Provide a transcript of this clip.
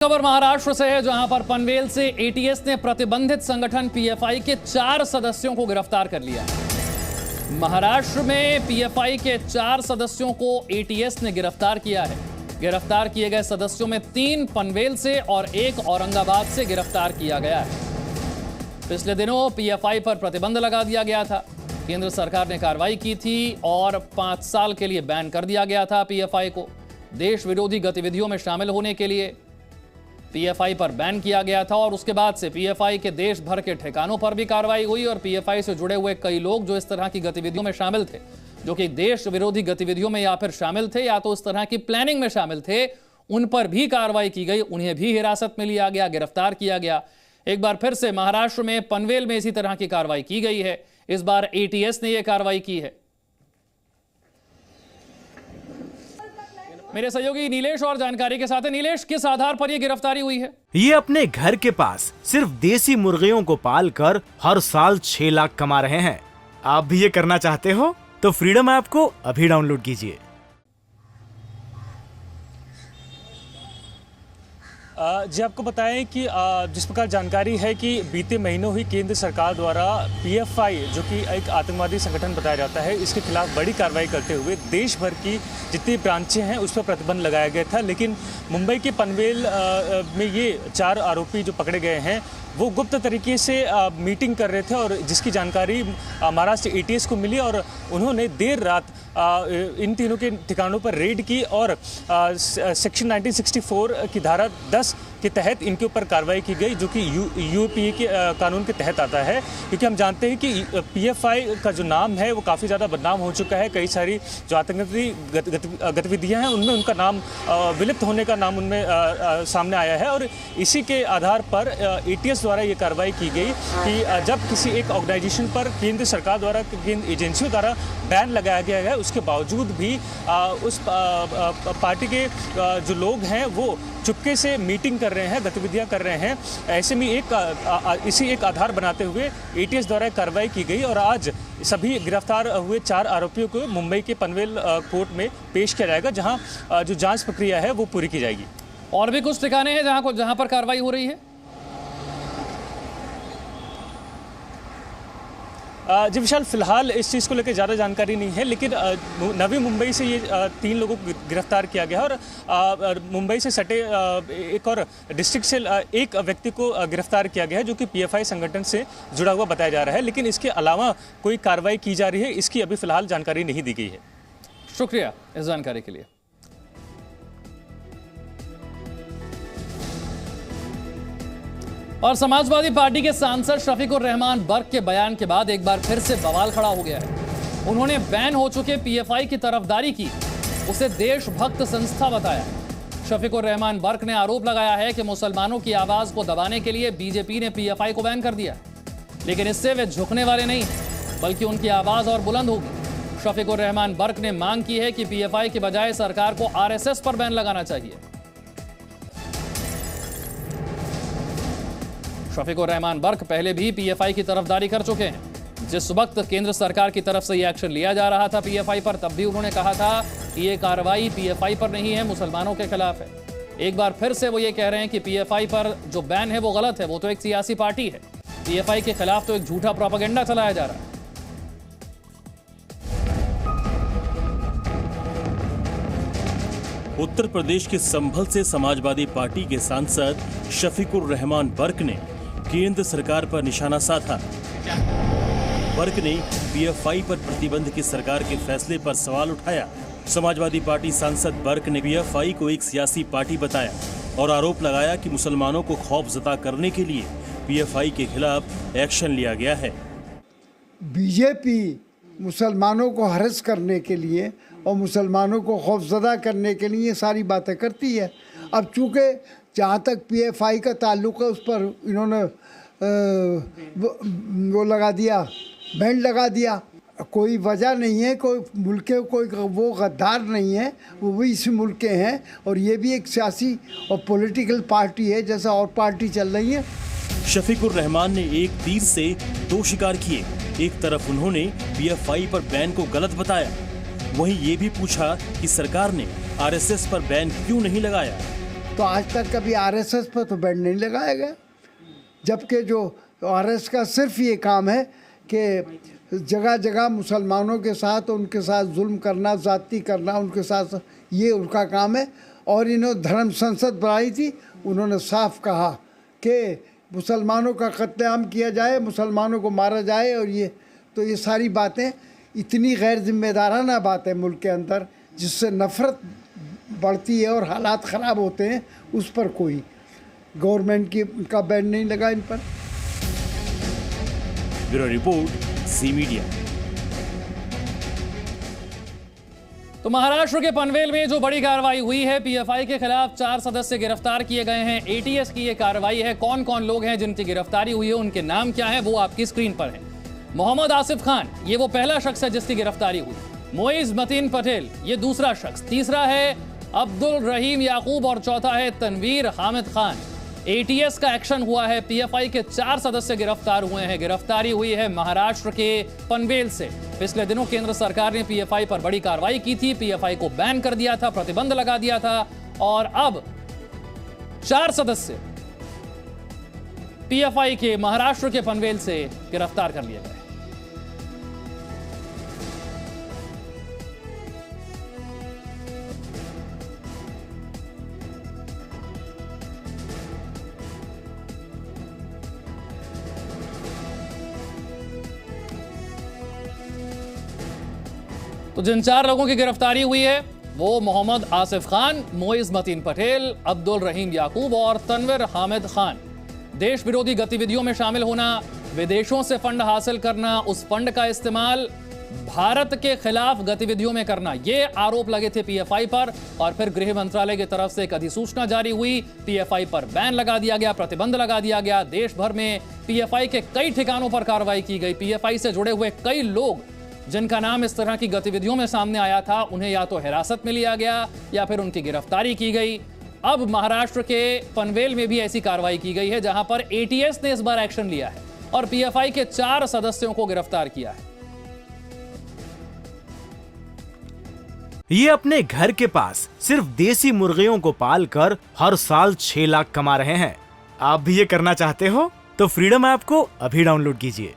खबर महाराष्ट्र से है, जहां पर पनवेल से एटीएस ने प्रतिबंधित संगठन पीएफआई के 4 सदस्यों को गिरफ्तार कर लिया। महाराष्ट्र में पीएफआई के 4 सदस्यों को एटीएस ने गिरफ्तार किया है। गिरफ्तार किए गए सदस्यों में 3 पनवेल से और 1 औरंगाबाद से गिरफ्तार किया गया है। पिछले दिनों पीएफआई पर प्रतिबंध लगा दिया गया था। केंद्र सरकार ने कार्रवाई की थी और 5 साल के लिए बैन कर दिया गया था पीएफआई को। देश विरोधी गतिविधियों में शामिल होने के लिए पीएफआई पर बैन किया गया था और उसके बाद से पीएफआई के देश भर के ठिकानों पर भी कार्रवाई हुई और पीएफआई से जुड़े हुए कई लोग जो इस तरह की गतिविधियों में शामिल थे, जो कि देश विरोधी गतिविधियों में या फिर शामिल थे या तो इस तरह की प्लानिंग में शामिल थे, उन पर भी कार्रवाई की गई। उन्हें भी हिरासत में लिया गया, गिरफ्तार किया गया। एक बार फिर से महाराष्ट्र में पनवेल में इसी तरह की कार्रवाई की गई है। इस बार एटीएस ने यह कार्रवाई की है। मेरे सहयोगी नीलेश और जानकारी के साथ है। नीलेश, किस आधार पर यह गिरफ्तारी हुई है? ये अपने घर के पास सिर्फ देसी मुर्गियों को पालकर हर साल 6 लाख कमा रहे हैं। आप भी ये करना चाहते हो तो फ्रीडम ऐप को अभी डाउनलोड कीजिए। जी, आपको बताएं कि जिस प्रकार जानकारी है कि बीते महीनों ही केंद्र सरकार द्वारा पीएफआई, जो कि एक आतंकवादी संगठन बताया जाता है, इसके खिलाफ बड़ी कार्रवाई करते हुए देश भर की जितनी ब्रांचें हैं उस पर प्रतिबंध लगाया गया था। लेकिन मुंबई के पनवेल में ये 4 आरोपी जो पकड़े गए हैं वो गुप्त तरीके से मीटिंग कर रहे थे और जिसकी जानकारी महाराष्ट्र एटीएस को मिली और उन्होंने देर रात इन तीनों के ठिकानों पर रेड की और सेक्शन 1964 की धारा 10 के तहत इनके ऊपर कार्रवाई की गई, जो कि यूपीए के कानून के तहत आता है। क्योंकि हम जानते हैं कि पीएफआई का जो नाम है वो काफ़ी ज़्यादा बदनाम हो चुका है। कई सारी जो आतंकवादी गतिविधियां हैं उनमें उनका नाम विलुप्त होने का नाम उनमें सामने आया है और इसी के आधार पर एटीएस द्वारा ये कार्रवाई की गई कि जब किसी एक ऑर्गेनाइजेशन पर केंद्र सरकार द्वारा, केंद्र एजेंसियों द्वारा बैन लगाया गया है, उसके बावजूद भी उस पार्टी के जो लोग हैं वो चुपके से मीटिंग कर रहे हैं, गतिविधियां कर रहे हैं। ऐसे में इसी एक आधार बनाते हुए एटीएस द्वारा कार्रवाई की गई और आज सभी गिरफ्तार हुए 4 आरोपियों को मुंबई के पनवेल कोर्ट में पेश किया जाएगा, जहां जो जांच प्रक्रिया है वो पूरी की जाएगी। और भी कुछ ठिकाने हैं जहां पर कार्रवाई हो रही है? जी विशाल, फिलहाल इस चीज़ को लेकर ज़्यादा जानकारी नहीं है, लेकिन नवी मुंबई से ये 3 लोगों को गिरफ्तार किया गया और मुंबई से सटे एक और डिस्ट्रिक्ट से एक व्यक्ति को गिरफ्तार किया गया है, जो कि पीएफआई संगठन से जुड़ा हुआ बताया जा रहा है। लेकिन इसके अलावा कोई कार्रवाई की जा रही है, इसकी अभी फिलहाल जानकारी नहीं दी गई है। शुक्रिया इस जानकारी के लिए। और समाजवादी पार्टी के सांसद शफीकुर रहमान बर्क के बयान के बाद एक बार फिर से बवाल खड़ा हो गया है। उन्होंने बैन हो चुके पीएफआई की तरफदारी की, उसे देशभक्त संस्था बताया। शफीकुर रहमान बर्क ने आरोप लगाया है कि मुसलमानों की आवाज को दबाने के लिए बीजेपी ने पीएफआई को बैन कर दिया, लेकिन इससे वे झुकने वाले नहीं, बल्कि उनकी आवाज और बुलंद होगी। शफीकुर रहमान बर्क ने मांग की है कि पीएफआई के बजाय सरकार को आरएसएस पर बैन लगाना चाहिए। शफीकुर रहमान बर्क पहले भी पीएफआई की तरफदारी कर चुके हैं। जिस वक्त केंद्र सरकार की तरफ से यह एक्शन लिया जा रहा था पीएफआई पर, तब भी उन्होंने कहा था कि यह कार्रवाई पीएफआई पर नहीं है, मुसलमानों के खिलाफ है। एक बार फिर से वो ये कह रहे हैं कि पीएफआई पर जो बैन है वो गलत है, वो तो एक सियासी पार्टी है। पीएफआई के खिलाफ तो एक झूठा प्रोपेगेंडा चलाया जा रहा है। उत्तर प्रदेश के संभल से समाजवादी पार्टी के सांसद शफीकुर रहमान बर्क ने केंद्र सरकार पर निशाना साधा। बर्क ने पीएफआई पर प्रतिबंध की सरकार के फैसले पर सवाल उठाया। समाजवादी पार्टी सांसद बर्क ने पीएफआई को एक सियासी पार्टी बताया और आरोप लगाया कि मुसलमानों को खौफजदा करने के लिए पीएफआई के खिलाफ एक्शन लिया गया है। बीजेपी मुसलमानों को हरस करने के लिए और मुसलमानों को खौफजदा करने के लिए ये सारी बातें करती है। अब चूँकि जहाँ तक पीएफआई का ताल्लुक़ है, उस पर इन्होंने वो लगा दिया, बैंड लगा दिया। कोई वजह नहीं है, कोई मुल्क के कोई वो गद्दार नहीं है, वो भी इस मुल्क के हैं और ये भी एक सियासी और पॉलिटिकल पार्टी है जैसा और पार्टी चल रही है। शफीकुर रहमान ने एक तीर से 2 शिकार किए। एक तरफ उन्होंने पीएफआई पर बैन को गलत बताया, वहीं ये भी पूछा कि सरकार ने आरएसएस पर बैन क्यों नहीं लगाया। तो आज तक कभी आरएसएस पर तो बैन नहीं लगाया गया, जबकि जो आरएसएस का सिर्फ ये काम है कि जगह जगह मुसलमानों के साथ उनके साथ जुल्म करना, ज़्यादती करना उनके साथ, ये उनका काम है। और इन्होंने धर्म संसद बनाई थी, उन्होंने साफ कहा कि मुसलमानों का कत्लेआम किया जाए, मुसलमानों को मारा जाए। और ये सारी बातें इतनी गैर जिम्मेदाराना बात है मुल्क के अंदर, जिससे नफ़रत बढ़ती है और हालात ख़राब होते हैं। उस पर कोई गवर्नमेंट का बैन नहीं लगा इन पर। Bureau report, C media. तो महाराष्ट्र के पनवेल में जो बड़ी कार्रवाई हुई है, पीएफआई के खिलाफ 4 सदस्य गिरफ्तार किए गए हैं। एटीएस की ये कार्रवाई है। कौन कौन लोग हैं जिनकी गिरफ्तारी हुई है, उनके नाम क्या है, वो आपकी स्क्रीन पर है। मोहम्मद आसिफ खान, ये वो पहला शख्स है जिसकी गिरफ्तारी हुई। मोइज मतीन पटेल, ये दूसरा शख्स। तीसरा है अब्दुल रहीम याकूब और चौथा है तनवीर हामिद खान। एटीएस का एक्शन हुआ है। पीएफआई के 4 सदस्य गिरफ्तार हुए हैं। गिरफ्तारी हुई है महाराष्ट्र के पनवेल से। पिछले दिनों केंद्र सरकार ने पीएफआई पर बड़ी कार्रवाई की थी, पीएफआई को बैन कर दिया था, प्रतिबंध लगा दिया था, और अब 4 सदस्य पीएफआई के महाराष्ट्र के पनवेल से गिरफ्तार कर लिए गए। तो जिन 4 लोगों की गिरफ्तारी हुई है वो मोहम्मद आसिफ खान, मोइज मतीन पटेल, अब्दुल रहीम याकूब और तनवीर हामिद खान। देश विरोधी गतिविधियों में शामिल होना, विदेशों से फंड हासिल करना, उस फंड का इस्तेमाल भारत के खिलाफ गतिविधियों में करना, ये आरोप लगे थे पीएफआई पर। और फिर गृह मंत्रालय की तरफ से एक अधिसूचना जारी हुई, पीएफआई पर बैन लगा दिया गया, प्रतिबंध लगा दिया गया। देश भर में पीएफआई के कई ठिकानों पर कार्रवाई की गई। पीएफआई से जुड़े हुए कई लोग जिनका नाम इस तरह की गतिविधियों में सामने आया था, उन्हें या तो हिरासत में लिया गया या फिर उनकी गिरफ्तारी की गई। अब महाराष्ट्र के पनवेल में भी ऐसी कार्रवाई की गई है, जहां पर एटीएस ने इस बार एक्शन लिया है और पीएफआई के 4 सदस्यों को गिरफ्तार किया है। ये अपने घर के पास सिर्फ देसी मुर्गियों को पालकर हर साल 6 लाख कमा रहे हैं। आप भी ये करना चाहते हो तो फ्रीडम ऐप को अभी डाउनलोड कीजिए।